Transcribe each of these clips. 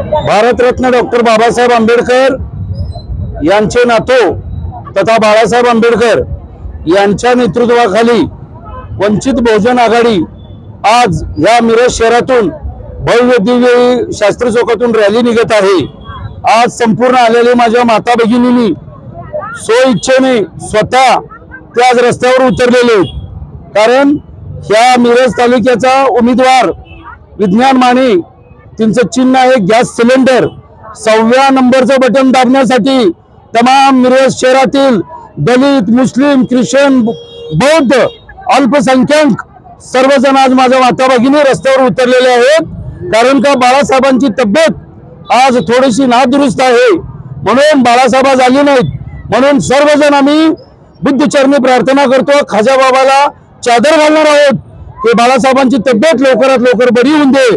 Bharat Ratna doctor Babasaheb Ambedkar यांचे नातू तथा बाळासाहेब आंबेडकर यांच्या नेतृत्वाखाली वंचित बहुजन आघाडी आज या मिरज शहरातून भव्य दिव्य शास्त्री चौकातून रॅली निघत आहे। आज संपूर्ण आलेले माझ्या माता भगिनींनी स्वइच्छेने स्वतः ते आज रस्त्यावर उतरलेले, कारण ह्या मिरज तालुक्याचा उमेदवार विज्ञान माने, त्यांचं चिन्ह आहे गॅस सिलेंडर। 6व्या नंबरचं बटन दाबण्यासाठी तमाम मिरज शहरातील दलित, मुस्लिम, ख्रिश्चन, बौद्ध, अल्पसंख्याक सर्वजण आज माझ्या माता भगिनी रस्त्यावर उतरलेले आहेत। कारण का बाळासाहेबांची तब्येत आज थोडीशी नादुरुस्त आहे, म्हणून बाळासाहेब आज आली नाहीत। म्हणून सर्वजण आम्ही बुद्धचरणी प्रार्थना करतो, खाजा बाबाला चादर घालणार आहोत की बाळासाहेबांची तब्येत लवकरात लवकर बरी होऊन दे।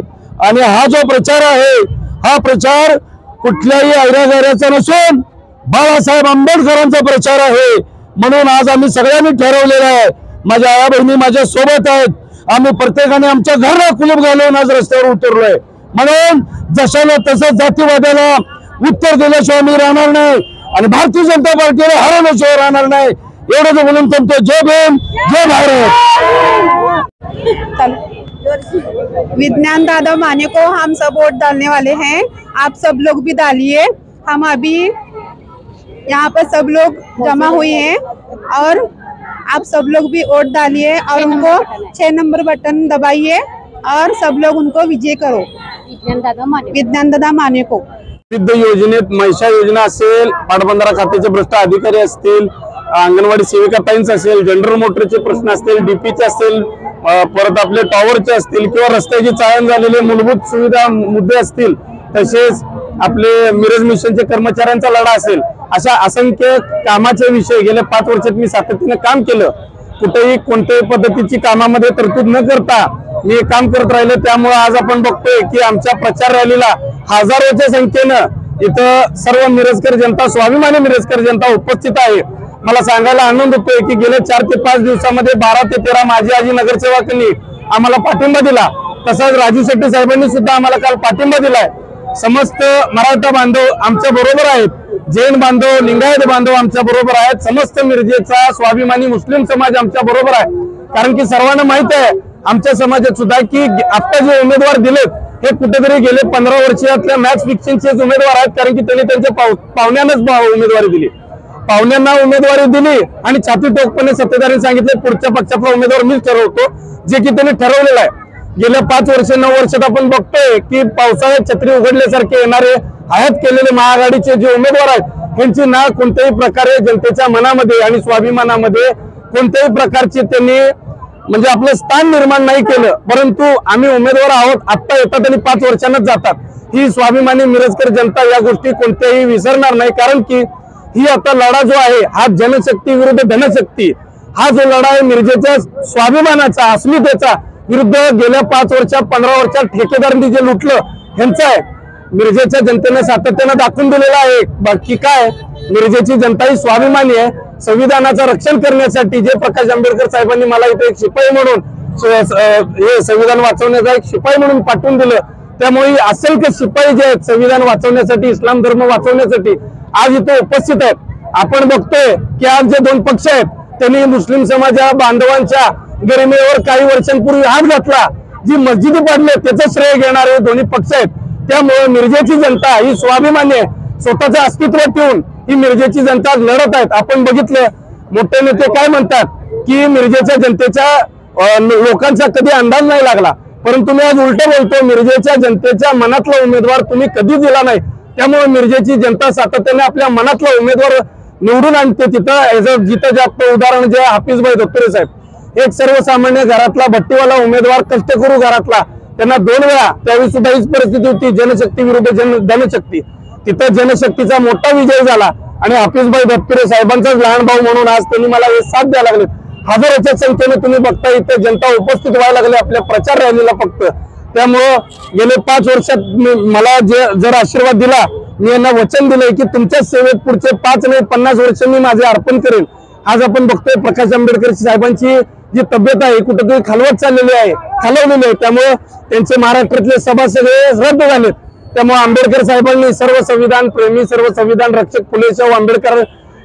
आणि हा जो प्रचार आहे, हा प्रचार कुठल्याही ऐरागैराचा नसून बाळासाहेब आंबेडकरांचा प्रचार आहे। म्हणून आज आम्ही सगळ्यांनी ठरवलेलं आहे, माझ्या आया बहिणी माझ्या सोबत आहेत, आम्ही प्रत्येकाने आमच्या घराला कुलूप घालून आज रस्त्यावर उतरलोय। म्हणून जशाला तसं जातीवादाला उत्तर दिल्याशिवाय मी राहणार नाही आणि भारतीय जनता पार्टीला हरवल्याशिवाय राहणार नाही। एवढं बोलून थांबतो। जय भीम, जय भारत। विज्ञान दादा माने को हम सब वोट डालने वाले हैं, आप सब लोग भी डालिए। हम अभी यहाँ पर सब लोग जमा हुए हैं और आप सब लोग भी वोट डालिए और उनको 6 नंबर बटन दबाइए और सब लोग उनको विजय करो। विज्ञान दादा माने को विविध योजनेत महिषा योजना असेल, पाटबंधारा खात्याचे भ्रष्ट अधिकारी असतील, अंगणवाडी सेविका ताईंच असेल, जनरल मोटरचे प्रश्न असतील, डीपीचे असतील, परत आपले टॉवरचे असतील किंवा रस्त्याची चाळण झालेले मूलभूत सुविधा मुद्दे असतील, तसेच आपले मिरज मिशनचे कर्मचाऱ्यांचा लढा असेल, अशा असंख्य कामाचे विषय गेल्या 5 वर्षात मी सातत्याने काम केलं। कुठेही कोणत्याही पद्धतीची कामामध्ये तरतूद न करता मी काम करत राहिले। त्यामुळे आज आपण बघतोय की आमच्या प्रचार रॅलीला हजारोच्या संख्येनं इथं सर्व मिरजकर जनता, स्वाभिमानी मिरजकर जनता उपस्थित आहे। मला सांगायला आनंद होतोय की गेल्या 4 ते 5 दिवसामध्ये 12 ते 13 माजी आजी नगरसेवकांनी आम्हाला पाठिंबा दिला। तसंच राजू शेट्टी साहेबांनी सुद्धा आम्हाला काल पाठिंबा दिलाय। समस्त मराठा बांधव आमच्या बरोबर आहेत, जैन बांधव, लिंगायत बांधव आमच्या बरोबर आहेत, समस्त मिरजेचा स्वाभिमानी मुस्लिम समाज आमच्या बरोबर आहे। कारण की सर्वांना माहित आहे आमच्या समाजात सुद्धा की आता जे उमेदवार दिलेत हे कुठेतरी गेले 15 वर्षातल्या मॅच फिक्सिंगचे उमेदवार आहेत। कारण की त्यांनी त्यांच्या पाहुण्यांनाच उमेदवारी दिली, पाहुण्यांना उमेदवारी दिली आणि छाती टोकपणे सत्तेधाऱ्यांनी सांगितले पुढच्या पक्षाचा उमेदवार मीच ठरवतो, जे की त्यांनी ठरवलेलं आहे। गेल्या 5 वर्ष 9 वर्षात आपण बघतोय की पावसाळ्यात छत्री उघडल्यासारखे येणारे हयात केलेले महाआघाडीचे जे उमेदवार आहेत त्यांची ना कोणत्याही प्रकारे जनतेच्या मनामध्ये आणि स्वाभिमानामध्ये कोणत्याही प्रकारची त्यांनी म्हणजे आपलं स्थान निर्माण नाही केलं। परंतु आम्ही उमेदवार आहोत, आत्ता येतात आणि 5 वर्षांनाच जातात। ही स्वाभिमानी मिरजकर जनता या गोष्टी कोणत्याही विसरणार नाही। कारण की ही आता लढा जो आहे हा जनशक्ती विरुद्ध धनशक्ती, हा जो लढा आहे मिरजेच्या स्वाभिमानाचा, अस्मितेचा विरुद्ध गेल्या 5 वर्षात 15 वर्षात ठेकेदारांनी जे लुटलं ह्यांचं आहे। मिरजेच्या जनतेने सातत्याने दाखवून दिलेलं आहे। बाकी काय, मिरजेची जनता ही स्वाभिमानी आहे। संविधानाचं रक्षण करण्यासाठी जे प्रकाश आंबेडकर साहेबांनी मला इथे एक शिपाई म्हणून हे संविधान वाचवण्याचा एक शिपाई म्हणून पाठवून दिलं, त्यामुळे असंख्य शिपाई जे आहेत संविधान वाचवण्यासाठी, इस्लाम धर्म वाचवण्यासाठी आज इथे उपस्थित आहेत। आपण बघतोय की आज जे 2 पक्ष आहेत त्यांनी मुस्लिम समाजा बांधवांच्या गरिमेवर काही वर्षांपूर्वी हात घातला, जी मस्जिदी पाडले त्याचं श्रेय घेणारे दोन्ही पक्ष आहेत। त्यामुळे मिरजेची जनता ही स्वाभिमानी आहे, स्वतःचं अस्तित्व ठेवून ही मिरजेची जनता लढत आहेत। आपण बघितलं मोठे नेते काय म्हणतात की मिरजेच्या जनतेच्या लोकांचा कधी अंदाज नाही लागला, परंतु मी आज उलट बोलतो, मिरजेच्या जनतेच्या मनातला उमेदवार तुम्ही कधी दिला नाही। त्यामुळे मिरजेची जनता सातत्याने आपल्या मनातला उमेदवार निवडून आणते। तिथं जिथं जास्त उदाहरण जे हाफिजभाई दत्तुरे साहेब, एक सर्वसामान्य घरातला भट्टीवाला उमेदवार, कष्टकरू घरातला, त्यांना 2 वेळा त्यावेळी सुद्धा हीच परिस्थिती होती, जनशक्ती विरुद्ध धनशक्ती। तिथं जनशक्तीचा मोठा विजय झाला आणि हाफिजभाई दत्तुरे साहेबांचाच लहान भाऊ म्हणून आज त्यांनी मला हे साथ द्यायला लागले। हजारोच्या संख्येने तुम्ही बघता इथे जनता उपस्थित व्हायला लागली आपल्या प्रचार रॅलीला फक्त। त्यामुळं गेले 5 वर्षात मला जर आशीर्वाद दिला, मी यांना वचन दिलंय की तुमच्या सेवेत पुढचे 5 नाही 50 वर्ष मी माझे अर्पण करेन। आज आपण बघतोय प्रकाश आंबेडकर साहेबांची जी तब्येत आहे कुठेतरी खालवत चाललेली आहे, खालवलेली आहे। त्यामुळे त्यांचे महाराष्ट्रातले सभा सगळे रद्द झालेत। त्यामुळे आंबेडकर साहेबांनी सर्व संविधान प्रेमी सर्व संविधान रक्षक फुले शाहू आंबेडकर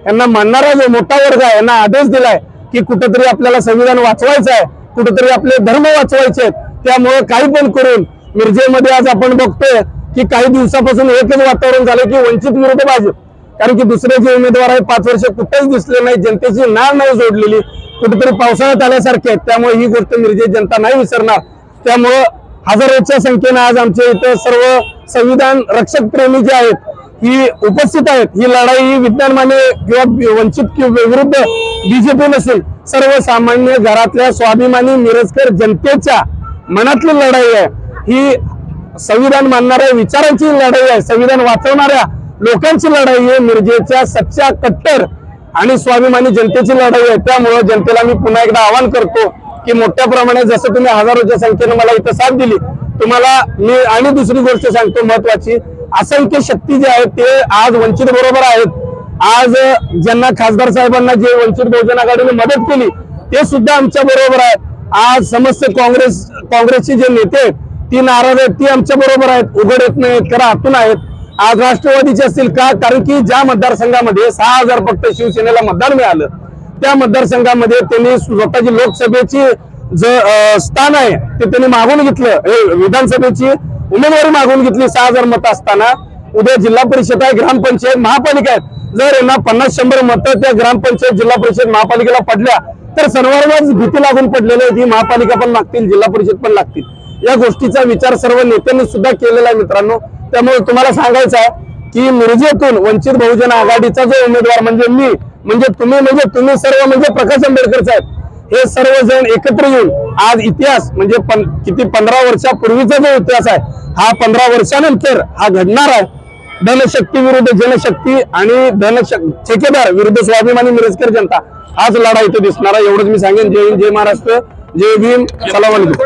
यांना मानणारा जो मोठा वर्ग आहे यांना आदेश दिलाय की कुठेतरी आपल्याला संविधान वाचवायचं आहे, कुठेतरी आपले धर्म वाचवायचे आहेत. त्यामुळे काही पण करून मिरजेमध्ये आज आपण बघतोय की काही दिवसापासून एकच वातावरण झालं की वंचित विरुद्ध भाजप. कारण की दुसरे जे उमेदवार आहे 5 वर्ष कुठेच दिसले नाही, जनतेची नाळ नाही जोडलेली, कुठेतरी पावसाळ्यात आल्यासारखे आहेत. त्यामुळे ही गोष्ट मिरजेची जनता नाही विसरणार. त्यामुळं हजारोच्या संख्येने आज आमच्या इथं सर्व संविधान रक्षक प्रेमी जे आहेत ही उपस्थित आहेत. ही लढाई ही विद्यमाने किंवा वंचित विरुद्ध बीजेपी नसेल, सर्वसामान्य घरातल्या स्वाभिमानी मिरजकर जनतेच्या मनातली लढाई आहे. ही संविधान मानणाऱ्या विचारांची लढाई आहे, संविधान वाचवणाऱ्या लोकांची लढाई आहे, मिरजेच्या सच्च्या कट्टर आणि स्वाभिमानी जनतेची लढाई आहे. त्यामुळे जनतेला मी पुन्हा एकदा आवाहन करतो की मोठ्या प्रमाणात जसं तुम्ही हजारोच्या संख्येने मला इथं साथ दिली, तुम्हाला मी आणि दुसरी गोष्ट सांगतो महत्वाची, असंख्य शक्ती जे आहेत ते आज वंचित बरोबर आहेत. आज ज्यांना खासदार साहेबांना जे वंचित बहुजन आघाडीने मदत केली ते सुद्धा आमच्या बरोबर आहेत. आज समस्त काँग्रेसचे जे नेते आहेत ती नाराज आहेत, ती आमच्या बरोबर आहेत, उघड येत नाहीत खरं आतून आहेत. आज राष्ट्रवादीचे असतील का, कारण की ज्या मतदारसंघामध्ये 6000 फक्त शिवसेनेला मतदान मिळालं त्या मतदारसंघामध्ये त्यांनी स्वतःची लोकसभेची स्थान आहे ते त्यांनी मागून घेतलं, विधानसभेची उमेदवारी मागून घेतली 6000 मतं असताना. उद्या जिल्हा परिषद आहे, ग्रामपंचायत, महापालिका आहेत. जर यांना 50-100 मतं त्या ग्रामपंचायत जिल्हा परिषद महापालिकेला पडल्या तर सर्वांनाच भीती लागून पडलेली आहे, ती महापालिका पण लागतील, जिल्हा परिषद पण लागतील. या गोष्टीचा विचार सर्व नेत्यांनी सुद्धा केलेला आहे मित्रांनो. त्यामुळे तुम्हाला सांगायचं आहे की मिरजेतून वंचित बहुजन आघाडीचा जो उमेदवार म्हणजे मी म्हणजे तुम्ही सर्व म्हणजे प्रकाश आंबेडकर साहेब हे सर्वजण एकत्र येऊन आज इतिहास म्हणजे किती 15 वर्षापूर्वीचा जो इतिहास आहे हा 15 वर्षानंतर हा घडणार आहे. धनशक्ती विरुद्ध जनशक्ती आणि ठेकेदार विरुद्ध स्वाभिमानी मिरजकर जनता हाच लढा इथे दिसणार आहे. एवढंच मी सांगेन. जय हिंद, जय महाराष्ट्र, जय भीम, सलाम अलैकुम.